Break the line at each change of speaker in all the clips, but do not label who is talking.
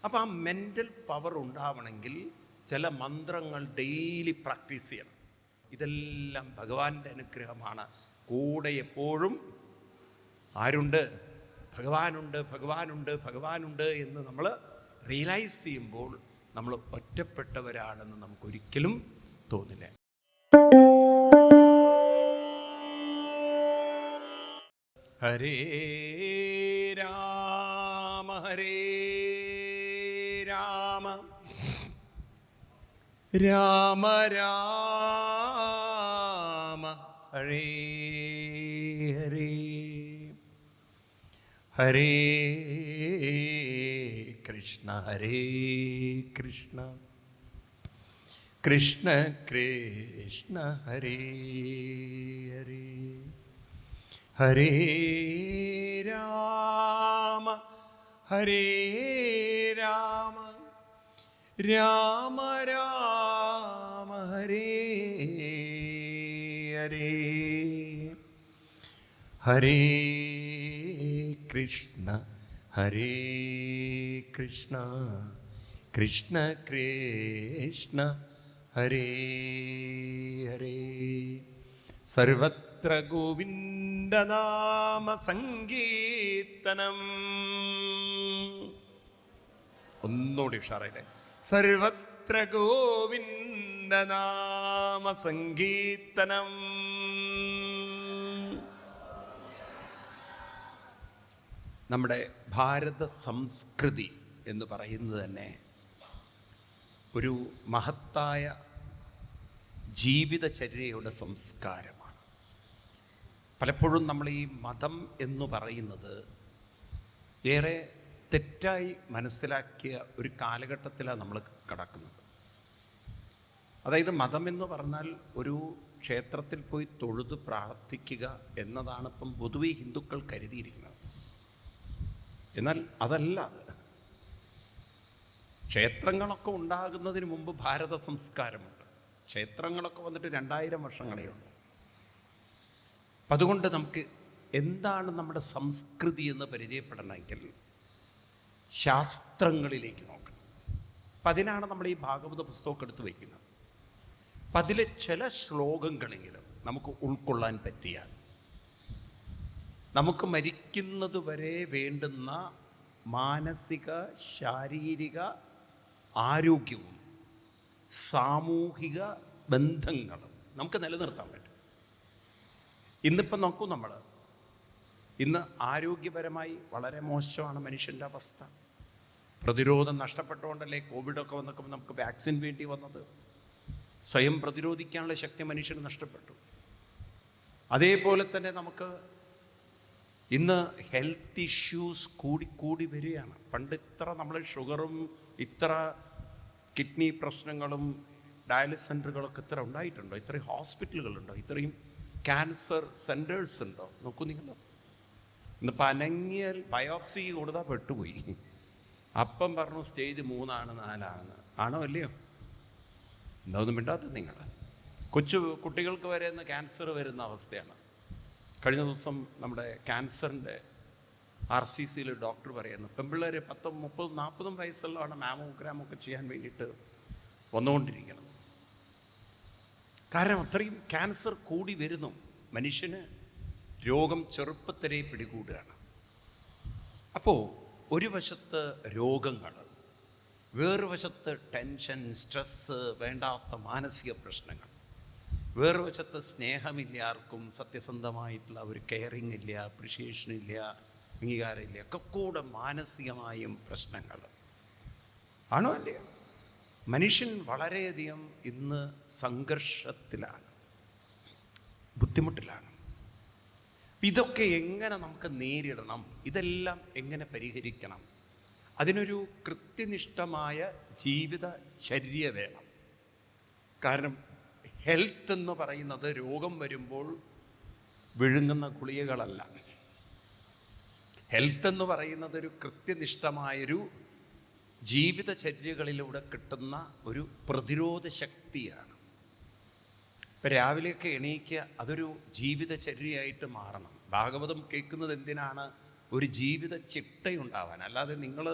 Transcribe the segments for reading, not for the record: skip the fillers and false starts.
അപ്പോൾ ആ mental power ഉണ്ടാവണമെങ്കിൽ ചില മന്ത്രങ്ങൾ ഡെയിലി പ്രാക്ടീസ് ചെയ്യണം. ഇതെല്ലാം ഭഗവാന്റെ അനുഗ്രഹമാണ്. കൂടെ എപ്പോഴും ആരുണ്ട്? ഭഗവാനുണ്ട്, ഭഗവാനുണ്ട്, ഭഗവാനുണ്ട് എന്ന് നമ്മൾ റിയലൈസ് ചെയ്യുമ്പോൾ നമ്മൾ ഒറ്റപ്പെട്ടവരാണെന്ന് നമുക്കൊരിക്കലും തോന്നില്ല. ഹരേ രാമ ഹരേ രാമ രാമ രാമ ഹരേ ഹരേ ഹരേ കൃഷ്ണ ഹരേ കൃഷ്ണ കൃഷ്ണ കൃഷ്ണ ഹരേ ഹരേ ഹരേ രാമ ഹരേ രാമ രാമ രാമ ഹരേ ഹരേ ഹരേ കൃഷ്ണ ഹരേ കൃഷ്ണ കൃഷ്ണ കൃഷ്ണ ഹരേ ഹരേ സർവത്ര ഗോവിന്ദനാമ സങ്കീർത്തനം. ഒന്നുകൂടി ഉഷാറായില്ലേ? സർവത്ര ഗോവിന്ദനാമ സങ്കീർത്തനം. നമ്മുടെ ഭാരത സംസ്കൃതി എന്ന് പറയുന്നത് തന്നെ ഒരു മഹത്തായ ജീവിതചര്യയുടെ സംസ്കാരമാണ്. പലപ്പോഴും നമ്മൾ ഈ മതം എന്ന് പറയുന്നത് ഏറെ തെറ്റായി മനസ്സിലാക്കിയ ഒരു കാലഘട്ടത്തിലാണ് നമ്മൾ കിടക്കുന്നത്. അതായത് മതം എന്ന് പറഞ്ഞാൽ ഒരു ക്ഷേത്രത്തിൽ പോയി തൊഴുത് പ്രാർത്ഥിക്കുക എന്നതാണ് ഇപ്പം പൊതുവെ ഹിന്ദുക്കൾ കരുതിയിരിക്കുന്നത്. എന്നാൽ അതല്ല അത്. ക്ഷേത്രങ്ങളൊക്കെ ഉണ്ടാകുന്നതിന് മുമ്പ് ഭാരത സംസ്കാരമുണ്ട്. ക്ഷേത്രങ്ങളൊക്കെ വന്നിട്ട് 2000 വർഷങ്ങളേ ഉള്ളൂ. അപ്പം അതുകൊണ്ട് നമുക്ക് എന്താണ് നമ്മുടെ സംസ്കൃതി എന്ന് പരിചയപ്പെടണമെങ്കിൽ ശാസ്ത്രങ്ങളിലേക്ക് നോക്കണം. അപ്പം അതിനാണ് നമ്മൾ ഈ ഭാഗവത പുസ്തകമൊക്കെ എടുത്ത് വയ്ക്കുന്നത്. അപ്പം അതിലെ ചില ശ്ലോകങ്ങളെങ്കിലും നമുക്ക് ഉൾക്കൊള്ളാൻ പറ്റിയാൽ നമുക്ക് മരിക്കുന്നത് വരെ വേണ്ടുന്ന മാനസിക ശാരീരിക ആരോഗ്യവും സാമൂഹിക ബന്ധങ്ങളും നമുക്ക് നിലനിർത്താൻ പറ്റും. ഇന്നിപ്പം നോക്കൂ, നമ്മൾ ഇന്ന് ആരോഗ്യപരമായി വളരെ മോശമാണ് മനുഷ്യൻ്റെ അവസ്ഥ. പ്രതിരോധം നഷ്ടപ്പെട്ടുകൊണ്ടല്ലേ കോവിഡൊക്കെ വന്നപ്പോൾ നമുക്ക് വാക്സിൻ വേണ്ടി വന്നത്. സ്വയം പ്രതിരോധിക്കാനുള്ള ശക്തി മനുഷ്യന് നഷ്ടപ്പെട്ടു. അതേപോലെ തന്നെ നമുക്ക് ഇന്ന് ഹെൽത്ത് ഇഷ്യൂസ് കൂടി വരികയാണ്. പണ്ട് ഇത്ര നമ്മൾ ഷുഗറും ഇത്ര കിഡ്നി പ്രശ്നങ്ങളും ഡയാലിസിസ് സെൻ്ററുകളൊക്കെ ഇത്ര ഉണ്ടായിട്ടുണ്ടോ? ഇത്രയും ഹോസ്പിറ്റലുകളുണ്ടോ? ഇത്രയും ക്യാൻസർ സെൻറ്റേഴ്സ് ഉണ്ടോ? നോക്കൂ നിങ്ങൾ. ഇന്നിപ്പോൾ അനങ്ങിയാൽ ബയോപ്സി കൊടുത്താൽ പെട്ടുപോയി. അപ്പം പറഞ്ഞു സ്റ്റേജ് 3 ആണ് 4 ആണ്. ആണോ അല്ലയോ? എന്താ മിണ്ടാത്തത് നിങ്ങൾ? കൊച്ചു കുട്ടികൾക്ക് വരെ ഇന്ന് ക്യാൻസർ വരുന്ന അവസ്ഥയാണ്. കഴിഞ്ഞ ദിവസം നമ്മുടെ ക്യാൻസറിൻ്റെ RCCയിൽ ഡോക്ടർ പറയുന്നു, പെൺപിള്ളേർ 10, 30, 40 വയസ്സുള്ളതാണ് മാമോഗ്രാമൊക്കെ ചെയ്യാൻ വേണ്ടിയിട്ട് വന്നുകൊണ്ടിരിക്കുന്നത്. കാരണം അത്രയും ക്യാൻസർ കൂടി വരുന്നു. മനുഷ്യന് രോഗം ചെറുപ്പത്തിലേ പിടികൂടുകയാണ്. അപ്പോൾ ഒരു വശത്ത് രോഗങ്ങൾ, വേറൊരു വശത്ത് ടെൻഷൻ, സ്ട്രെസ്സ്, വേണ്ടാത്ത മാനസിക പ്രശ്നങ്ങൾ, വേറെ വശത്ത് സ്നേഹമില്ല, ആർക്കും സത്യസന്ധമായിട്ടുള്ള ഒരു കെയറിങ് ഇല്ല, അപ്രിഷിയേഷൻ ഇല്ല, അംഗീകാരമില്ല, ഒക്കെ കൂടെ മാനസികമായും പ്രശ്നങ്ങൾ ആണോ അല്ലയോ? മനുഷ്യൻ വളരെയധികം ഇന്ന് സംഘർഷത്തിലാണ്, ബുദ്ധിമുട്ടിലാണ്. ഇതൊക്കെ എങ്ങനെ നമുക്ക് നേരിടണം? ഇതെല്ലാം എങ്ങനെ പരിഹരിക്കണം? അതിനൊരു കൃത്യനിഷ്ഠമായ ജീവിതചര്യ വേണം. കാരണം ഹെൽത്ത് എന്ന് പറയുന്നത് രോഗം വരുമ്പോൾ വിഴുങ്ങുന്ന ഗുളികകളല്ല. ഹെൽത്ത് എന്ന് പറയുന്നത് ഒരു കൃത്യനിഷ്ഠമായൊരു ജീവിതചര്യകളിലൂടെ കിട്ടുന്ന ഒരു പ്രതിരോധ ശക്തിയാണ്. ഇപ്പം രാവിലെയൊക്കെ എണീക്കുക, അതൊരു ജീവിതചര്യയായിട്ട് മാറണം. ഭാഗവതം കേൾക്കുന്നത് എന്തിനാണ്? ഒരു ജീവിത ചിട്ടയുണ്ടാവാൻ. അല്ലാതെ നിങ്ങൾ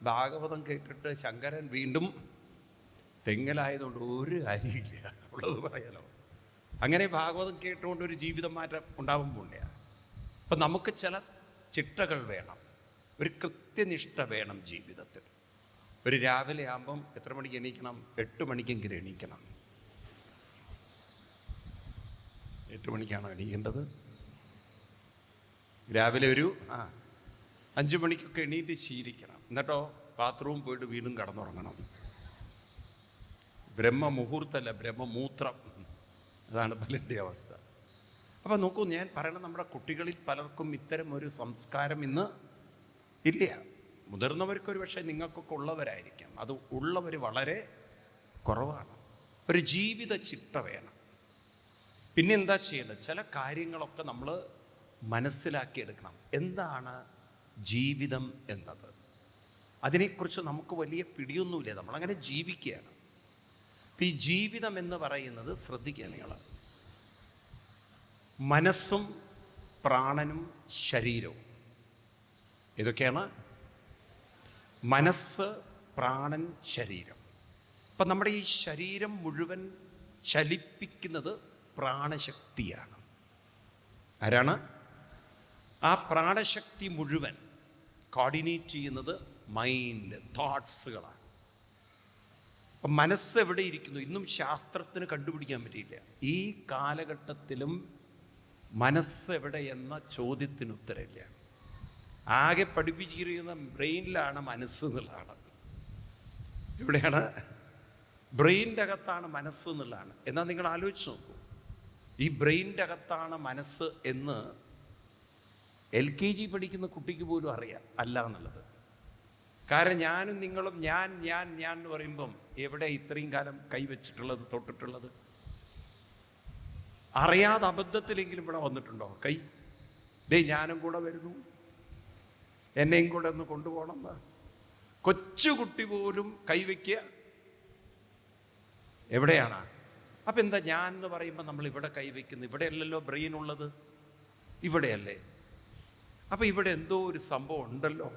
ഭാഗവതം കേട്ടിട്ട് ശങ്കരൻ വീണ്ടും തെങ്ങലായതുകൊണ്ട് ഒരു കാര്യമില്ല, ഉള്ളത് പറയാലോ. അങ്ങനെ ഭാഗവതം കേട്ടുകൊണ്ട് ഒരു ജീവിതം മാറ്റം ഉണ്ടാകുമ്പോഴേ അപ്പം നമുക്ക് ചില ചിട്ടകൾ വേണം, ഒരു കൃത്യനിഷ്ഠ വേണം ജീവിതത്തിൽ. ഒരു രാവിലെ ആകുമ്പം എത്ര മണിക്ക് എണീക്കണം? 8 മണിക്കെങ്കിലും എണീക്കണം. 8 മണിക്കാണോ എണീക്കേണ്ടത്? രാവിലെ ഒരു 5 മണിക്കൊക്കെ എണീറ്റ് ശീലിക്കണം. എന്നിട്ടോ ബാത്റൂം പോയിട്ട് വീണ്ടും കടന്നുറങ്ങണം. ബ്രഹ്മമുഹൂർത്തമല്ല, ബ്രഹ്മമൂത്രം. അതാണ് പലരുടെ അവസ്ഥ. അപ്പം നോക്കൂ, ഞാൻ പറയണത് നമ്മുടെ കുട്ടികളിൽ പലർക്കും ഇത്തരം ഒരു സംസ്കാരം ഇന്ന് ഇല്ല. മുതിർന്നവർക്കൊരു പക്ഷേ നിങ്ങൾക്കൊക്കെ ഉള്ളവരായിരിക്കാം, അത് ഉള്ളവർ വളരെ കുറവാണ്. ഒരു ജീവിത ചിട്ട വേണം. പിന്നെ എന്താ ചെയ്യേണ്ടത്? ചില കാര്യങ്ങളൊക്കെ നമ്മൾ മനസ്സിലാക്കിയെടുക്കണം. എന്താണ് ജീവിതം എന്നത്? അതിനെക്കുറിച്ച് നമുക്ക് വലിയ പിടിയൊന്നുമില്ല, നമ്മളങ്ങനെ ജീവിക്കുകയാണ്. അപ്പം ഈ ജീവിതം എന്ന് പറയുന്നത്, ശ്രദ്ധിക്കുക നിങ്ങൾ, മനസ്സും പ്രാണനും ശരീരവും. ഇതൊക്കെയാണ് മനസ്സ്, പ്രാണൻ, ശരീരം. അപ്പം നമ്മുടെ ഈ ശരീരം മുഴുവൻ ചലിപ്പിക്കുന്നത് പ്രാണശക്തിയാണ്. ആരാണ്? ആ പ്രാണശക്തി മുഴുവൻ കോർഡിനേറ്റ് ചെയ്യുന്നത് മൈൻഡ്, തോട്ട്സുകളാണ്. അപ്പം മനസ്സ് എവിടെ ഇരിക്കുന്നു? ഇന്നും ശാസ്ത്രത്തിന് കണ്ടുപിടിക്കാൻ പറ്റിയില്ല. ഈ കാലഘട്ടത്തിലും മനസ്സ് എവിടെ എന്ന ചോദ്യത്തിന് ഉത്തരമില്ല. ആകെ പഠിപ്പിച്ചിരിക്കുന്ന ബ്രെയിനിലാണ് മനസ്സ് എന്നുള്ളതാണ്. എവിടെയാണ്? ബ്രെയിനിൻ്റെ അകത്താണ് മനസ്സ് എന്നുള്ളതാണ്. എന്നാൽ നിങ്ങൾ ആലോചിച്ച് നോക്കൂ, ഈ ബ്രെയിനിൻ്റെ അകത്താണ് മനസ്സ് എന്ന് LKG പഠിക്കുന്ന കുട്ടിക്ക് പോലും അറിയാം അല്ല എന്നുള്ളത്. കാരണം ഞാനും നിങ്ങളും ഞാൻ എന്ന് പറയുമ്പം എവിടെ ഇത്രയും കാലം കൈവച്ചിട്ടുള്ളത്, തൊട്ടിട്ടുള്ളത്? അറിയാതെ അബദ്ധത്തിലെങ്കിലും ഇവിടെ വന്നിട്ടുണ്ടോ കൈ? ദേ ഞാനും കൂടെ വരുന്നു, എന്നെയും കൂടെ ഒന്ന് കൊണ്ടുപോകണം. കൊച്ചുകുട്ടി പോലും കൈവയ്ക്കുക എവിടെയാണ്? അപ്പം എന്താ ഞാൻ എന്ന് പറയുമ്പോൾ നമ്മൾ ഇവിടെ കൈവയ്ക്കുന്നു? ഇവിടെയല്ലല്ലോ ബ്രെയിൻ ഉള്ളത്, ഇവിടെയല്ലേ? അപ്പം ഇവിടെ എന്തോ ഒരു സംഭവം ഉണ്ടല്ലോ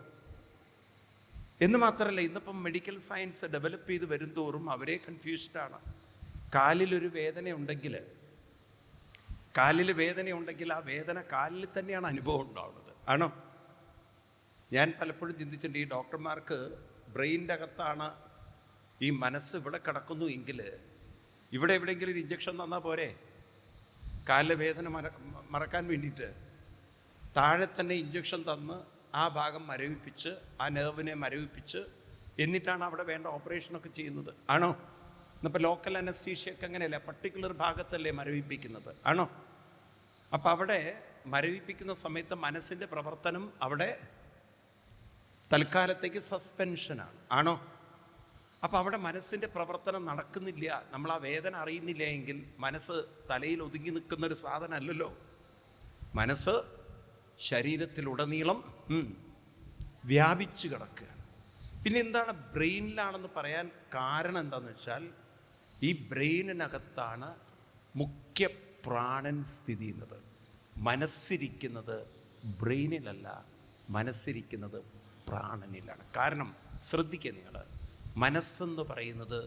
എന്ന് മാത്രമല്ല, ഇന്നിപ്പം മെഡിക്കൽ സയൻസ് ഡെവലപ്പ് ചെയ്ത് വരും തോറും അവരെ കൺഫ്യൂസ്ഡാണ്. കാലിലൊരു വേദന ഉണ്ടെങ്കിൽ ആ വേദന കാലിൽ തന്നെയാണ് അനുഭവം ഉണ്ടാവുന്നത്, ആണോ? ഞാൻ പലപ്പോഴും ചിന്തിച്ചിട്ടുണ്ട്, ഈ ഡോക്ടർമാർക്ക് ബ്രെയിനിൻ്റെ അകത്താണ് ഈ മനസ്സ് ഇവിടെ കിടക്കുന്നു എങ്കിൽ ഇവിടെ എവിടെയെങ്കിലും ഒരു ഇഞ്ചക്ഷൻ തന്നാൽ പോരെ? കാലിലെ വേദന മറക്കാൻ വേണ്ടിയിട്ട് താഴെ തന്നെ ഇഞ്ചക്ഷൻ തന്ന് ആ ഭാഗം മരവിപ്പിച്ച്, ആ നെർവിനെ മരവിപ്പിച്ച്, എന്നിട്ടാണ് അവിടെ വേണ്ട ഓപ്പറേഷനൊക്കെ ചെയ്യുന്നത്, ആണോ? ഇന്നിപ്പോൾ ലോക്കൽ അനസ്തീഷ്യയൊക്കെ അങ്ങനെയല്ല, പർട്ടിക്കുലർ ഭാഗത്തല്ലേ മരവിപ്പിക്കുന്നത്, ആണോ? അപ്പം അവിടെ മരവിപ്പിക്കുന്ന സമയത്ത് മനസ്സിൻ്റെ പ്രവർത്തനം അവിടെ തൽക്കാലത്തേക്ക് സസ്പെൻഷനാണ്, ആണോ? അപ്പം അവിടെ മനസ്സിൻ്റെ പ്രവർത്തനം നടക്കുന്നില്ല, നമ്മൾ ആ വേദന അറിയുന്നില്ല എങ്കിൽ മനസ്സ് തലയിൽ ഒതുങ്ങി നിൽക്കുന്നൊരു സാധനമല്ലല്ലോ. മനസ്സ് ശരീരത്തിലുടനീളം വ്യാപിച്ചു കിടക്കുക. പിന്നെ എന്താണ് ബ്രെയിനിലാണെന്ന് പറയാൻ കാരണം എന്താണെന്ന് വെച്ചാൽ, ഈ ബ്രെയിനിനകത്താണ് മുഖ്യ പ്രാണൻ സ്ഥിതി ചെയ്യുന്നത്. മനസ്സിരിക്കുന്നത് ബ്രെയിനിലല്ല, മനസ്സിരിക്കുന്നത് പ്രാണനിലാണ്. കാരണം ശ്രദ്ധിക്കുക നിങ്ങൾ, മനസ്സെന്ന് പറയുന്നത്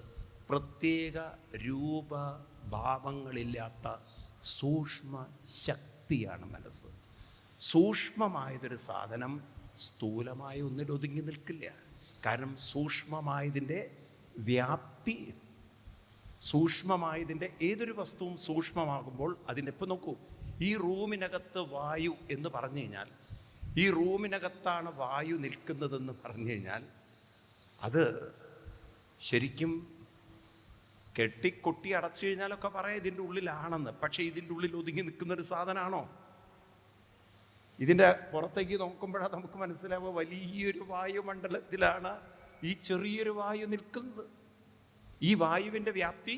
പ്രത്യേക രൂപഭാവങ്ങളില്ലാത്ത സൂക്ഷ്മ ശക്തിയാണ് മനസ്സ്. സൂക്ഷ്മമായതൊരു സാധനം സ്ഥൂലമായ ഒന്നിൽ ഒതുങ്ങി നിൽക്കില്ല. കാരണം സൂക്ഷ്മമായതിൻ്റെ വ്യാപ്തി, സൂക്ഷ്മമായതിൻ്റെ ഏതൊരു വസ്തുവും സൂക്ഷ്മമാകുമ്പോൾ അതിൻ്റെ, ഇപ്പം നോക്കൂ, ഈ റൂമിനകത്ത് വായു എന്ന് പറഞ്ഞു കഴിഞ്ഞാൽ, ഈ റൂമിനകത്താണ് വായു നിൽക്കുന്നതെന്ന് പറഞ്ഞു കഴിഞ്ഞാൽ, അത് ശരിക്കും കെട്ടിക്കൊട്ടി അടച്ചു കഴിഞ്ഞാലൊക്കെ പറയാം ഇതിൻ്റെ ഉള്ളിലാണെന്ന്. പക്ഷേ ഇതിൻ്റെ ഉള്ളിൽ ഒതുങ്ങി നിൽക്കുന്നൊരു സാധനമാണോ? ഇതിൻ്റെ പുറത്തേക്ക് നോക്കുമ്പോഴാണ് നമുക്ക് മനസ്സിലാവുക വലിയൊരു വായുമണ്ഡലത്തിലാണ് ഈ ചെറിയൊരു വായു നിൽക്കുന്നത്. ഈ വായുവിൻ്റെ വ്യാപ്തി,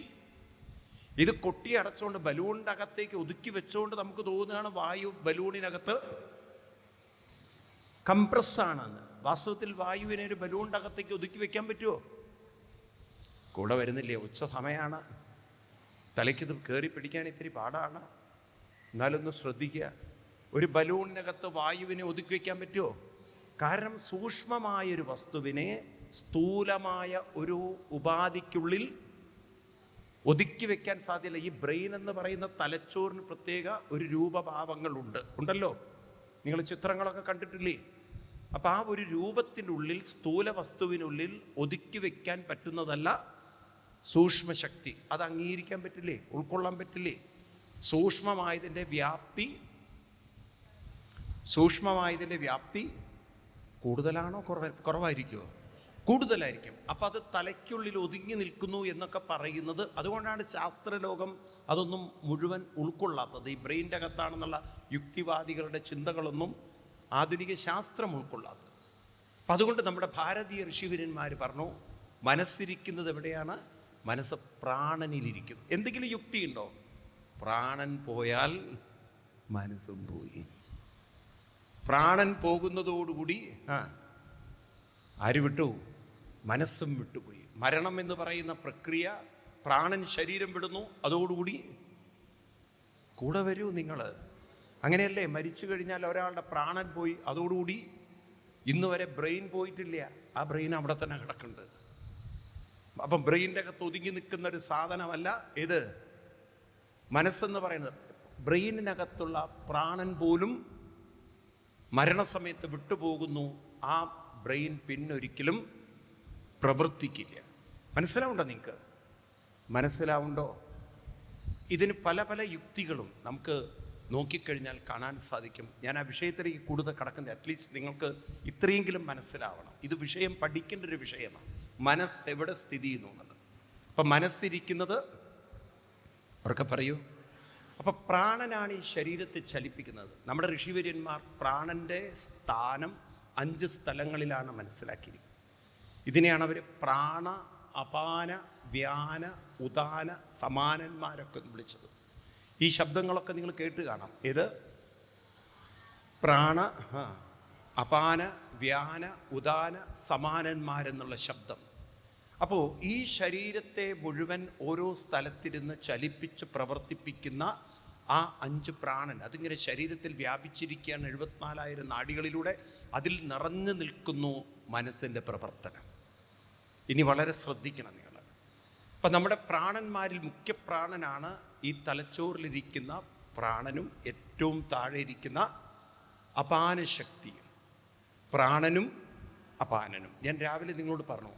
ഇത് കൊട്ടി അടച്ചുകൊണ്ട് ബലൂണിൻ്റെ അകത്തേക്ക് ഒതുക്കി വെച്ചുകൊണ്ട് നമുക്ക് തോന്നുകയാണ് വായു ബലൂണിനകത്ത് കംപ്രസ്സാണെന്ന്. വാസ്തവത്തിൽ വായുവിനെ ഒരു ബലൂണിൻ്റെ അകത്തേക്ക് ഒതുക്കി വെക്കാൻ പറ്റുമോ? കൂടെ വരുന്നില്ലേ? ഉച്ച സമയമാണ്, തലയ്ക്കിത് കയറി പിടിക്കാൻ ഇത്തിരി പാടാണ്. എന്നാലൊന്ന് ശ്രദ്ധിക്കുക, ഒരു ബലൂണിനകത്ത് വായുവിനെ ഒതുക്കി വയ്ക്കാൻ പറ്റുമോ? കാരണം സൂക്ഷ്മമായൊരു വസ്തുവിനെ സ്ഥൂലമായ ഒരു ഉപാധിക്കുള്ളിൽ ഒതുക്കി വെക്കാൻ സാധ്യമല്ല. ഈ ബ്രെയിൻ എന്ന് പറയുന്ന തലച്ചോറിന് പ്രത്യേക ഒരു രൂപഭാവങ്ങളുണ്ട്, ഉണ്ടല്ലോ. നിങ്ങൾ ചിത്രങ്ങളൊക്കെ കണ്ടിട്ടില്ലേ? അപ്പം ആ ഒരു രൂപത്തിനുള്ളിൽ, സ്ഥൂല വസ്തുവിനുള്ളിൽ ഒതുക്കി വെക്കാൻ പറ്റുന്നതല്ല സൂക്ഷ്മശക്തി. അത് അംഗീകരിക്കാൻ പറ്റില്ലേ? ഉൾക്കൊള്ളാൻ പറ്റില്ലേ? സൂക്ഷ്മമായതിൻ്റെ വ്യാപ്തി കൂടുതലാണോ കുറവായിരിക്കുമോ? കൂടുതലായിരിക്കും. അപ്പം അത് തലയ്ക്കുള്ളിൽ ഒതുങ്ങി നിൽക്കുന്നു എന്നൊക്കെ പറയുന്നത് അതുകൊണ്ടാണ് ശാസ്ത്രലോകം അതൊന്നും മുഴുവൻ ഉൾക്കൊള്ളാത്തത്. ഈ ബ്രെയിൻ്റെ അകത്താണെന്നുള്ള യുക്തിവാദികളുടെ ചിന്തകളൊന്നും ആധുനിക ശാസ്ത്രം ഉൾക്കൊള്ളാത്തത്. അപ്പം അതുകൊണ്ട് നമ്മുടെ ഭാരതീയ ഋഷിവര്യന്മാർ പറഞ്ഞു, മനസ്സിരിക്കുന്നത് എവിടെയാണ്? മനസ്സ് പ്രാണനിലിരിക്കുന്നു. എന്തെങ്കിലും യുക്തിയുണ്ടോ? പ്രാണൻ പോയാൽ മനസ്സും പോയി. പ്രാണൻ പോകുന്നതോടുകൂടി ആര് വിട്ടു? മനസ്സും വിട്ടുപോയി. മരണം എന്ന് പറയുന്ന പ്രക്രിയ, പ്രാണൻ ശരീരം വിടുന്നു, അതോടുകൂടി കൂടെ വരൂ നിങ്ങൾ. അങ്ങനെയല്ലേ? മരിച്ചു കഴിഞ്ഞാൽ ഒരാളുടെ പ്രാണൻ പോയി, അതോടുകൂടി ഇന്ന് വരെ ബ്രെയിൻ പോയിട്ടില്ല. ആ ബ്രെയിൻ അവിടെ തന്നെ കിടക്കുന്നുണ്ട്. അപ്പം ബ്രെയിൻ്റെ അകത്ത് ഒതുങ്ങി നിൽക്കുന്ന ഒരു സാധനമല്ല ഇത് മനസ്സെന്ന് പറയുന്നത്. ബ്രെയിനിനകത്തുള്ള പ്രാണൻ പോലും മരണസമയത്ത് വിട്ടുപോകുന്നു. ആ ബ്രെയിൻ പിന്നൊരിക്കലും പ്രവർത്തിക്കില്ല. മനസ്സിലാവുണ്ടോ? നിങ്ങൾക്ക് മനസ്സിലാവുണ്ടോ? ഇതിന് പല പല യുക്തികളും നമുക്ക് നോക്കിക്കഴിഞ്ഞാൽ കാണാൻ സാധിക്കും. ഞാൻ ആ വിഷയത്തിലേക്ക് കൂടുതൽ കടക്കുന്നത് അറ്റ്ലീസ്റ്റ് നിങ്ങൾക്ക് ഇത്രയെങ്കിലും മനസ്സിലാവണം. ഇത് വിഷയം പഠിക്കേണ്ട ഒരു വിഷയമാണ്. മനസ്സ് എവിടെ സ്ഥിതി ചെയ്യുന്നു എന്നുള്ളത്. അപ്പം മനസ്സിരിക്കുന്നത് അവർക്ക് പറയൂ. അപ്പം പ്രാണനാണ് ഈ ശരീരത്തെ ചലിപ്പിക്കുന്നത്. നമ്മുടെ ഋഷിവര്യന്മാർ പ്രാണൻ്റെ സ്ഥാനം 5 സ്ഥലങ്ങളിലാണ് മനസ്സിലാക്കിയിരിക്കുന്നത്. ഇതിനെയാണ് അവർ പ്രാണ, അപാന, വ്യാന, ഉദാന, സമാനന്മാരൊക്കെ വിളിച്ചത്. ഈ ശബ്ദങ്ങളൊക്കെ നിങ്ങൾ കേട്ട് കാണാം. ഏത്? പ്രാണ, അപാന, വ്യാന, ഉദാന, സമാനന്മാരെന്നുള്ള ശബ്ദം. അപ്പോൾ ഈ ശരീരത്തെ മുഴുവൻ ഓരോ സ്ഥലത്തിരുന്ന് ചലിപ്പിച്ച് പ്രവർത്തിപ്പിക്കുന്ന ആ 5 പ്രാണൻ അതിങ്ങനെ ശരീരത്തിൽ വ്യാപിച്ചിരിക്കുകയാണ്. 74,000 നാഡികളിലൂടെ അതിൽ നിറഞ്ഞു നിൽക്കുന്നു മനസ്സിൻ്റെ പ്രവർത്തനം. ഇനി വളരെ ശ്രദ്ധിക്കണം നിങ്ങൾ. അപ്പം നമ്മുടെ പ്രാണന്മാരിൽ മുഖ്യപ്രാണനാണ് ഈ തലച്ചോറിലിരിക്കുന്ന പ്രാണനും ഏറ്റവും താഴെ ഇരിക്കുന്ന അപാനശക്തിയും. പ്രാണനും അപാനനും ഞാൻ രാവിലെ നിങ്ങളോട് പറഞ്ഞു,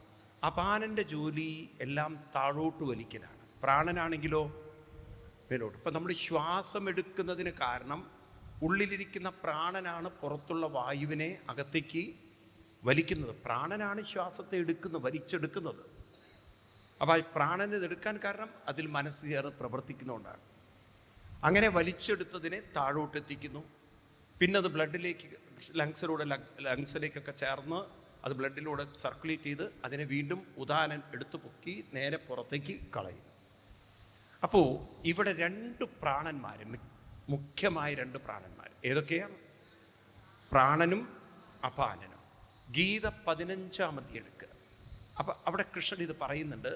അപാനൻ്റെ ജോലി എല്ലാം താഴോട്ട് വലിക്കലാണ്. പ്രാണനാണെങ്കിലോ മേലോട്ട്. ഇപ്പം നമ്മൾ ശ്വാസം എടുക്കുന്നതിന് കാരണം ഉള്ളിലിരിക്കുന്ന പ്രാണനാണ് പുറത്തുള്ള വായുവിനെ അകത്തേക്ക് വലിക്കുന്നത്. പ്രാണനാണ് ശ്വാസത്തെ വലിച്ചെടുക്കുന്നത്. അപ്പോൾ പ്രാണന് ഇതെടുക്കാൻ കാരണം അതിൽ മനസ്സ് ചേർന്ന് പ്രവർത്തിക്കുന്നതുകൊണ്ടാണ്. അങ്ങനെ വലിച്ചെടുത്തതിനെ താഴോട്ടെത്തിക്കുന്നു. പിന്നെ അത് ബ്ലഡിലേക്ക്, ലങ്സിലേക്കൊക്കെ ചേർന്ന് അത് ബ്ലഡിലൂടെ സർക്കുലേറ്റ് ചെയ്ത് അതിനെ വീണ്ടും ഉദാനൻ എടുത്തു പൊക്കി നേരെ പുറത്തേക്ക് കളയും. അപ്പോൾ ഇവിടെ 2 പ്രാണന്മാർ, മുഖ്യമായ 2 പ്രാണന്മാർ ഏതൊക്കെയാണ്? പ്രാണനും അപാനനും. ഗീത 15-ാം അധ്യായം എടുക്കുക. അപ്പം അവിടെ കൃഷ്ണൻ ഇത് പറയുന്നുണ്ട്.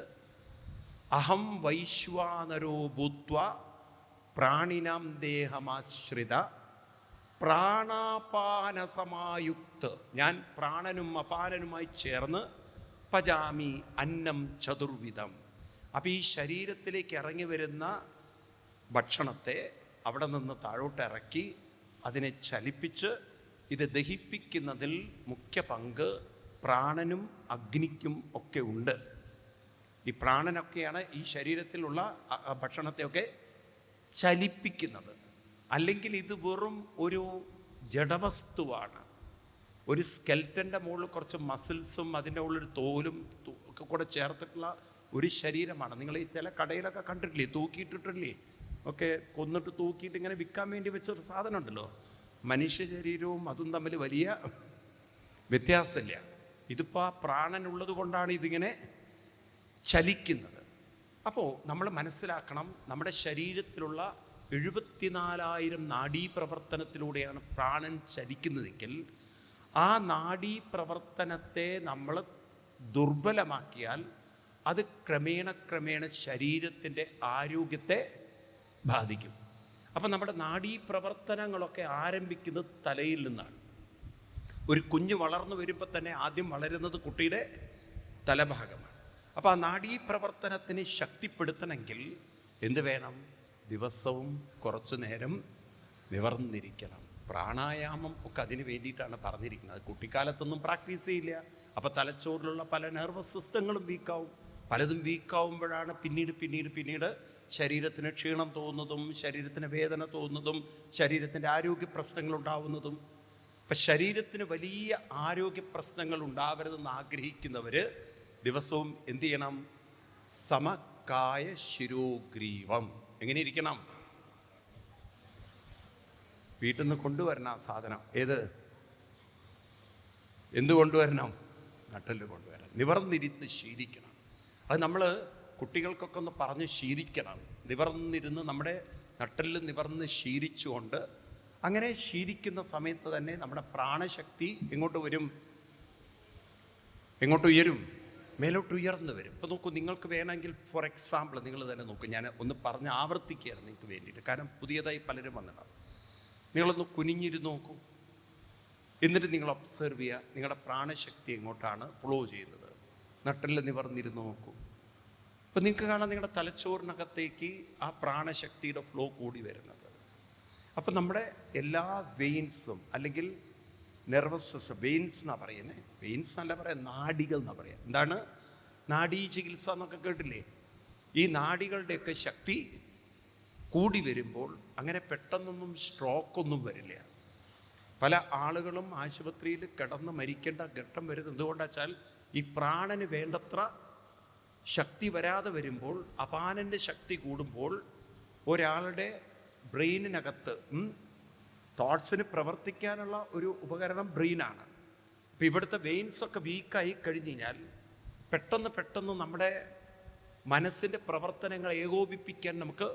അഹം വൈശ്വാനരോ ഭൂത്വ പ്രാണിനാം ദേഹമാശ്രിത പ്രാണാപാനസമായുക്ത. ഞാൻ പ്രാണനും അപാനനുമായി ചേർന്ന് പചാമി അന്നം ചതുർവിധം. അപ്പം ഈ ശരീരത്തിലേക്ക് ഇറങ്ങി വരുന്ന ഭക്ഷണത്തെ അവിടെ നിന്ന് താഴോട്ട് ഇറക്കി അതിനെ ചലിപ്പിച്ച് ഇത് ദഹിപ്പിക്കുന്നതിൽ മുഖ്യ പങ്ക് പ്രാണനും അഗ്നിക്കും ഒക്കെ ഉണ്ട്. ഈ പ്രാണനൊക്കെയാണ് ഈ ശരീരത്തിലുള്ള ഭക്ഷണത്തെയൊക്കെ ചലിപ്പിക്കുന്നത്. അല്ലെങ്കിൽ ഇത് വെറും ഒരു ജഡവസ്തുവാണ്. ഒരു സ്കെൽറ്റൻ്റെ മുകളിൽ കുറച്ച് മസിൽസും അതിൻ്റെ ഉള്ളൊരു തോലും ഒക്കെ കൂടെ ചേർത്തിട്ടുള്ള ഒരു ശരീരമാണ്. നിങ്ങൾ ഈ ചില കടയിലൊക്കെ കണ്ടിട്ടില്ലേ, തൂക്കിയിട്ടിട്ടില്ലേ, ഒക്കെ കൊന്നിട്ട് തൂക്കിയിട്ട് ഇങ്ങനെ വിൽക്കാൻ വേണ്ടി വെച്ചൊരു സാധനം ഉണ്ടല്ലോ. മനുഷ്യ ശരീരവും അതും തമ്മിൽ വലിയ വ്യത്യാസമില്ല. ഇതിപ്പോൾ ആ പ്രാണനുള്ളത് കൊണ്ടാണ് ഇതിങ്ങനെ ചലിക്കുന്നത്. അപ്പോൾ നമ്മൾ മനസ്സിലാക്കണം, നമ്മുടെ ശരീരത്തിലുള്ള 74,000 നാഡീപ്രവർത്തനത്തിലൂടെയാണ് പ്രാണൻ ചലിക്കുന്നതെങ്കിൽ ആ നാഡീപ്രവർത്തനത്തെ നമ്മൾ ദുർബലമാക്കിയാൽ അത് ക്രമേണ ശരീരത്തിൻ്റെ ആരോഗ്യത്തെ ബാധിക്കും. അപ്പം നമ്മുടെ നാഡീപ്രവർത്തനങ്ങളൊക്കെ ആരംഭിക്കുന്നത് തലയിൽ നിന്നാണ്. ഒരു കുഞ്ഞ് വളർന്നു വരുമ്പോൾ തന്നെ ആദ്യം വളരുന്നത് കുട്ടിയുടെ തലഭാഗമാണ്. അപ്പോൾ ആ നാഡീപ്രവർത്തനത്തിന് ശക്തിപ്പെടുത്തണമെങ്കിൽ എന്ത് വേണം? ദിവസവും കുറച്ചു നേരം നിവർന്നിരിക്കണം. പ്രാണായാമം ഒക്കെ അതിന് വേണ്ടിയിട്ടാണ് പറഞ്ഞിരിക്കുന്നത്. കുട്ടിക്കാലത്തൊന്നും പ്രാക്ടീസ് ചെയ്യില്ല. അപ്പോൾ തലച്ചോറിലുള്ള പല നെർവസ് സിസ്റ്റങ്ങളും വീക്കാവും. പലതും വീക്കാവുമ്പോഴാണ് പിന്നീട് ശരീരത്തിന് ക്ഷീണം തോന്നുന്നതും ശരീരത്തിന് വേദന തോന്നുന്നതും ശരീരത്തിൻ്റെ ആരോഗ്യ പ്രശ്നങ്ങൾ ഉണ്ടാവുന്നതും. ഇപ്പം ശരീരത്തിന് വലിയ ആരോഗ്യ പ്രശ്നങ്ങൾ ഉണ്ടാവരുതെന്ന് ആഗ്രഹിക്കുന്നവർ ദിവസവും എന്ത് ചെയ്യണം? സമകായ ശിരോഗ്രീവം. എങ്ങനെ ഇരിക്കണം? വീട്ടിൽ നിന്ന് കൊണ്ടുവരണം ആ സാധനം. ഏത്? എന്ത് കൊണ്ടുവരണം? നട്ടെല്ല് കൊണ്ടുവരണം. നിവർന്നിരുന്ന് ശീലിക്കണം. അത് നമ്മൾ കുട്ടികൾക്കൊക്കെ ഒന്ന് പറഞ്ഞ് ശീലിക്കണം. നിവർന്നിരുന്ന് നമ്മുടെ നട്ടെല്ല് നിവർന്ന് ശീലിച്ചുകൊണ്ട് അങ്ങനെ ശീലിക്കുന്ന സമയത്ത് തന്നെ നമ്മുടെ പ്രാണശക്തി എങ്ങോട്ട് വരും? എങ്ങോട്ട് ഉയരും? മേലോട്ട് ഉയർന്നു വരും. ഇപ്പോൾ നോക്കൂ, നിങ്ങൾക്ക് വേണമെങ്കിൽ ഫോർ എക്സാമ്പിൾ നിങ്ങൾ തന്നെ നോക്കൂ. ഞാൻ ഒന്ന് പറഞ്ഞ് ആവർത്തിക്കുകയാണ് നിങ്ങൾക്ക് വേണ്ടിയിട്ട്. കാരണം പുതിയതായി പലരും വന്നിട്ടുണ്ടാവും. നിങ്ങളൊന്ന് കുനിഞ്ഞിരുന്ന് നോക്കൂ. എന്നിട്ട് നിങ്ങൾ ഒബ്സർവ് ചെയ്യുക നിങ്ങളുടെ പ്രാണശക്തി എങ്ങോട്ടാണ് ഫ്ലോ ചെയ്യുന്നത്. നട്ടെല്ല് നിവർന്നിരുന്ന് നോക്കൂ. അപ്പോൾ നിങ്ങൾക്ക് കാണാം നിങ്ങളുടെ തലച്ചോറിനകത്തേക്ക് ആ പ്രാണശക്തിയുടെ ഫ്ലോ കൂടി വരുന്നത്. അപ്പം നമ്മുടെ എല്ലാ വെയിൻസും അല്ലെങ്കിൽ നെർവസ് സിസ്റ്റം, വെയിൻസ് എന്നാണ് പറയുന്നത്. വെയിൻസ് എന്നല്ല പറയാം, നാഡികൾ എന്നാണ് പറയാം. എന്താണ്? നാഡീ ചികിത്സ എന്നൊക്കെ കേട്ടില്ലേ? ഈ നാഡികളുടെയൊക്കെ ശക്തി കൂടി വരുമ്പോൾ അങ്ങനെ പെട്ടെന്നൊന്നും സ്ട്രോക്കൊന്നും വരില്ല. പല ആളുകളും ആശുപത്രിയിൽ കിടന്ന് മരിക്കേണ്ട ഘട്ടം വരുന്നത് എന്തുകൊണ്ടാണെന്ന് വെച്ചാൽ ഈ പ്രാണന് വേണ്ടത്ര ശക്തി വരാതെ വരുമ്പോൾ, അപാനൻ്റെ ശക്തി കൂടുമ്പോൾ ഒരാളുടെ ബ്രെയിനിനകത്ത് തോട്ട്സിന് പ്രവർത്തിക്കാനുള്ള ഒരു ഉപകരണം ബ്രെയിനാണ്. അപ്പോൾ ഇവിടുത്തെ വെയിൻസൊക്കെ വീക്കായി കഴിഞ്ഞ് കഴിഞ്ഞാൽ പെട്ടെന്ന് നമ്മുടെ മനസ്സിൻ്റെ പ്രവർത്തനങ്ങൾ ഏകോപിപ്പിക്കാൻ നമുക്ക്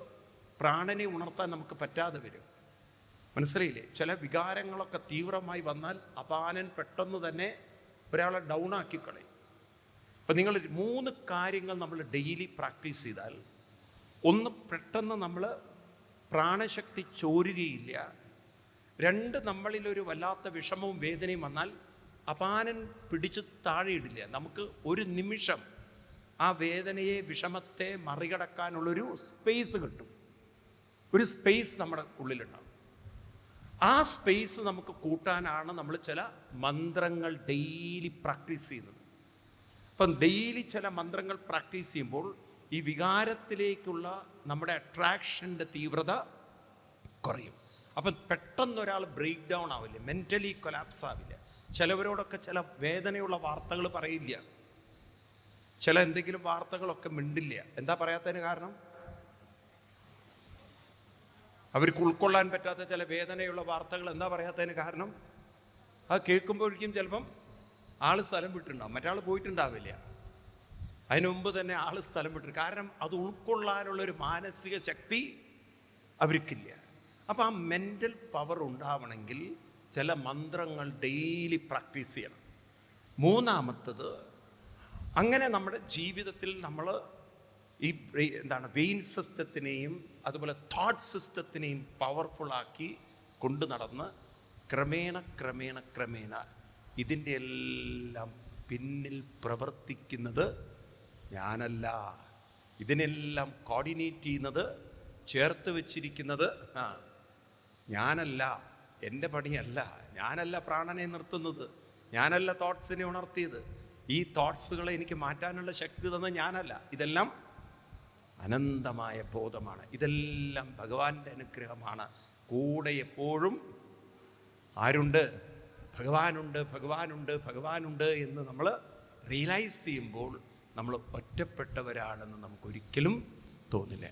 പ്രാണനെ ഉണർത്താൻ നമുക്ക് പറ്റാതെ വരും. മനസ്സിലായില്ലേ? ചില വികാരങ്ങളൊക്കെ തീവ്രമായി വന്നാൽ അപാനൻ പെട്ടെന്ന് തന്നെ ഒരാളെ ഡൗൺ ആക്കി കളയും. അപ്പം നിങ്ങൾ 3 കാര്യങ്ങൾ നമ്മൾ ഡെയിലി പ്രാക്ടീസ് ചെയ്താൽ, ഒന്ന്, പെട്ടെന്ന് നമ്മൾ പ്രാണശക്തി ചോരുകയില്ല. 2, നമ്മളിലൊരു വല്ലാത്ത വിഷമവും വേദനയും വന്നാൽ അപാനൻ പിടിച്ച് താഴെയിടില്ല. നമുക്ക് ഒരു നിമിഷം ആ വേദനയെ, വിഷമത്തെ മറികടക്കാനുള്ളൊരു സ്പേസ് കിട്ടും. ഒരു സ്പേസ് നമ്മുടെ ഉള്ളിലുണ്ടാകും. ആ സ്പേസ് നമുക്ക് കൂട്ടാനാണ് നമ്മൾ ചില മന്ത്രങ്ങൾ ഡെയിലി പ്രാക്ടീസ് ചെയ്യുന്നത്. അപ്പം ഡെയിലി ചില മന്ത്രങ്ങൾ പ്രാക്ടീസ് ചെയ്യുമ്പോൾ ഈ വികാരത്തിലേക്കുള്ള നമ്മുടെ അട്രാക്ഷൻ്റെ തീവ്രത കുറയും. അപ്പം പെട്ടെന്നൊരാൾ ബ്രേക്ക് ഡൗൺ ആവില്ല, മെൻ്റലി കൊലാപ്സ് ആവില്ല. ചിലവരോടൊക്കെ ചില വേദനയുള്ള വാർത്തകൾ പറയില്ല, ചില എന്തെങ്കിലും വാർത്തകളൊക്കെ മിണ്ടില്ല. എന്താ പറയാത്തതിന് കാരണം? അവർക്ക് ഉൾക്കൊള്ളാൻ പറ്റാത്ത ചില വേദനയുള്ള വാർത്തകൾ എന്താ പറയാത്തതിന് കാരണം? അത് കേൾക്കുമ്പോഴേക്കും ചിലപ്പം ആൾ സ്ഥലം വിട്ടിട്ടുണ്ടാവും, മറ്റാൾ പോയിട്ടുണ്ടാവില്ല. അതിനു മുമ്പ് തന്നെ ആൾ സ്ഥലം വിട്ടിട്ടുണ്ട്. കാരണം അത് ഉൾക്കൊള്ളാനുള്ളൊരു മാനസിക ശക്തി അവർക്കില്ല. അപ്പം ആ മെൻ്റൽ പവർ ഉണ്ടാവണമെങ്കിൽ ചില മന്ത്രങ്ങൾ ഡെയിലി പ്രാക്ടീസ് ചെയ്യണം. 3-മത്തത്, അങ്ങനെ നമ്മുടെ ജീവിതത്തിൽ നമ്മൾ ഈ വെയിൻ സിസ്റ്റത്തിനെയും അതുപോലെ തോട്ട് സിസ്റ്റത്തിനെയും പവർഫുള്ളാക്കി കൊണ്ടു നടന്ന് ക്രമേണ ഇതിൻ്റെ എല്ലാം പിന്നിൽ പ്രവർത്തിക്കുന്നത് ഞാനല്ല. ഇതിനെല്ലാം കോർഡിനേറ്റ് ചെയ്യുന്നത്, ചേർത്ത് വച്ചിരിക്കുന്നത് ഞാനല്ല. എൻ്റെ പണിയല്ല. ഞാനല്ല പ്രാണനെ നിർത്തുന്നത്, ഞാനല്ല തോട്ട്സിനെ ഉണർത്തിയത്. ഈ തോട്ട്സുകളെ എനിക്ക് മാറ്റാനുള്ള ശക്തി തന്നത് ഞാനല്ല. ഇതെല്ലാം അനന്തമായ ബോധമാണ്. ഇതെല്ലാം ഭഗവാന്റെ അനുഗ്രഹമാണ്. കൂടെ എപ്പോഴും ആരുണ്ട്? ഭഗവാനുണ്ട് എന്ന് നമ്മൾ റിയലൈസ് ചെയ്യുമ്പോൾ നമ്മൾ ഒറ്റപ്പെട്ടവരാണെന്ന് നമുക്കൊരിക്കലും തോന്നില്ല.